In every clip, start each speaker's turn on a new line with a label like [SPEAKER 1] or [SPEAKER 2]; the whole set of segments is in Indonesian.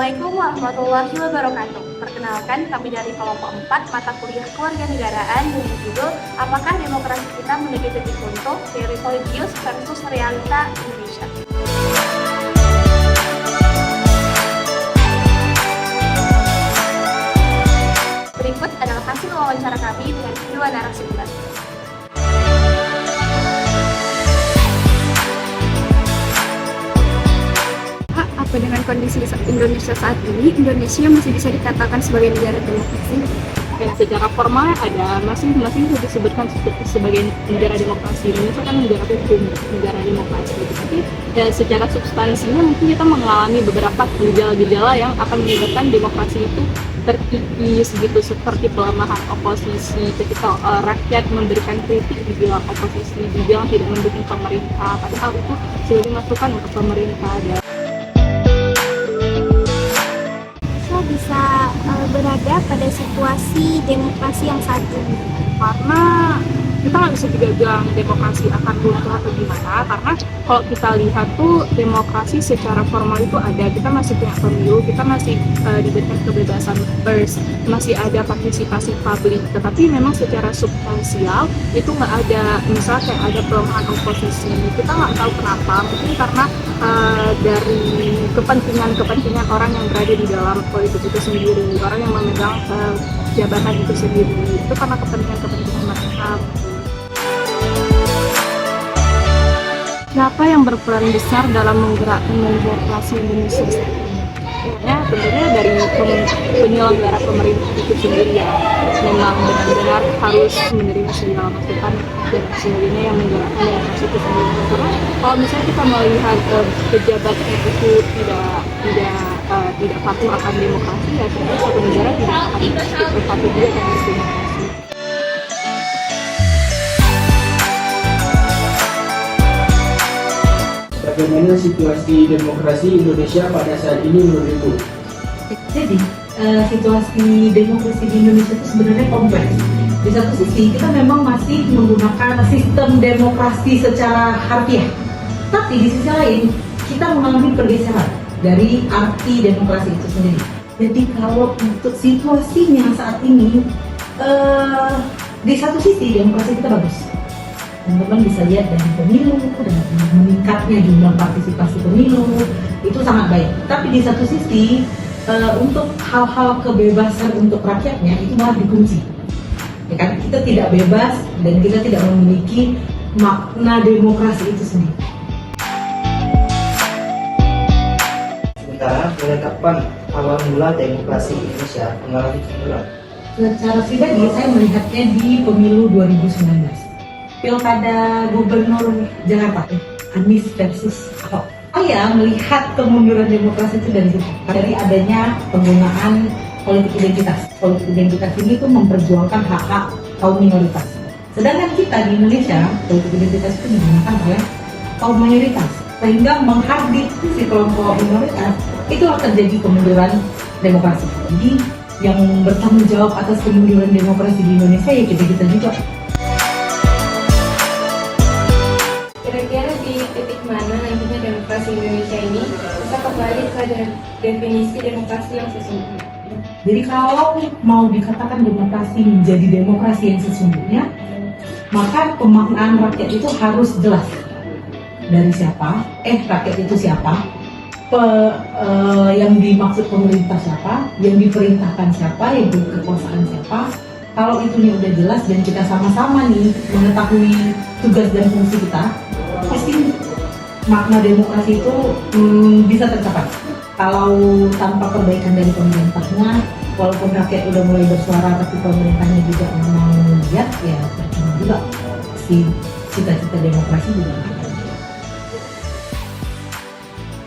[SPEAKER 1] Assalamualaikum warahmatullahi wabarakatuh. Perkenalkan, kami dari kelompok 4 mata kuliah kewarganegaraan dengan judul Apakah Demokrasi Kita Memiliki Titik Untuk? Teori Politius versus Realita Indonesia. Berikut adalah hasil wawancara kami dengan kedua narasumber.
[SPEAKER 2] Apa dengan kondisi Indonesia saat ini, Indonesia masih bisa dikatakan sebagai negara demokrasi?
[SPEAKER 3] Ya, secara formal masih disebutkan sebagai negara demokrasi. Indonesia kan negara hukum, negara demokrasi. Tapi ya, secara substansinya mungkin kita mengalami beberapa gejala-gejala yang akan menyebabkan demokrasi itu terkikis gitu, seperti pelemahan oposisi ketika rakyat memberikan kritik dibilang oposisi, dibilang tidak mendukung pemerintah, padahal itu sudah dimasukkan untuk pemerintah.
[SPEAKER 2] Bisa berada pada situasi demokrasi yang saat ini,
[SPEAKER 3] Karena kita nggak bisa juga bilang demokrasi akan runtuh atau gimana, karena kalau kita lihat tuh demokrasi secara formal itu ada, kita masih punya pemilu, kita masih diberikan kebebasan pers, masih ada partisipasi publik, tetapi memang secara substansial itu nggak ada, misalnya kayak ada pelemahan oposisi, kita nggak tahu kenapa, mungkin karena dari kepentingan orang yang berada di dalam politik itu sendiri, orang yang memegang jabatan itu sendiri, itu karena kepentingan mereka.
[SPEAKER 2] siapa yang berperan besar dalam menggerakkan demokrasi Indonesia?
[SPEAKER 3] Ya, tentunya dari penyelenggara pemerintah itu sendiri ya, memang benar-benar harus menerima segala masukan dan sebagainya yang menggerakkan demokrasi itu sendiri. Karena kalau misalnya kita melihat pejabatnya itu tidak patuh akan demokrasi, ya tentu suatu negara tidak akan ikut patuh juga dengan demokrasi.
[SPEAKER 4] Bagaimana situasi demokrasi Indonesia pada saat ini menurut Ibu?
[SPEAKER 5] Jadi, situasi demokrasi di Indonesia itu sebenarnya kompleks. Di satu sisi, kita memang masih menggunakan sistem demokrasi secara harfiah. Tapi di sisi lain, kita mengalami pergeseran dari arti demokrasi itu sendiri. Jadi kalau untuk situasinya saat ini, di satu sisi demokrasi kita bagus. Teman-teman bisa lihat dari pemilu dan meningkatnya jumlah partisipasi pemilu itu sangat baik. Tapi di satu sisi untuk hal-hal kebebasan untuk rakyatnya itu malah dikunci. Ya kan, kita tidak bebas dan kita tidak memiliki makna demokrasi itu sendiri.
[SPEAKER 4] Sementara mulai kapan awal mula demokrasi Indonesia mengalami kemunduran?
[SPEAKER 5] Secara pribadi saya melihatnya di pemilu 2019. Pilkada Gubernur Jakarta, Anies versus Ahok. Saya melihat kemunduran demokrasi itu dari situ, dari adanya penggunaan politik identitas. Politik identitas ini tuh memperjuangkan hak-hak kaum minoritas. Sedangkan kita di Indonesia, politik identitas itu digunakan oleh kaum mayoritas, sehingga menghardik si kelompok minoritas, itulah terjadi kemunduran demokrasi. Jadi yang bertanggung jawab atas kemunduran demokrasi di Indonesia ya kita juga.
[SPEAKER 6] Kira-kira di titik mana nantinya demokrasi Indonesia ini bisa kembali ke definisi demokrasi yang sesungguhnya?
[SPEAKER 5] Jadi kalau mau dikatakan demokrasi menjadi demokrasi yang sesungguhnya, maka pemaknaan rakyat itu harus jelas. Dari siapa? Rakyat itu siapa? Yang dimaksud pemerintah siapa? Yang diperintahkan siapa? Yang berkekuasaan siapa? Kalau itu nih udah jelas dan kita sama-sama nih mengetahui tugas dan fungsi kita, pasti makna demokrasi itu bisa tercapai. Kalau tanpa perbaikan dari pemerintahnya, walaupun rakyat udah mulai bersuara tapi pemerintahnya juga mau lihat, ya percuma juga si cita-cita demokrasi juga nggak ada.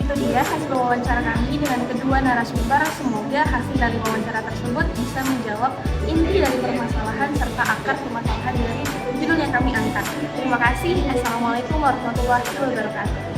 [SPEAKER 1] Itu dia hasil wawancara kami dengan kedua narasumber. Semoga hasil dari wawancara tersebut bisa menjawab inti dari permasalahan serta akar permasalahan dari judul yang kami angkat. Terima kasih. Assalamualaikum warahmatullahi wabarakatuh.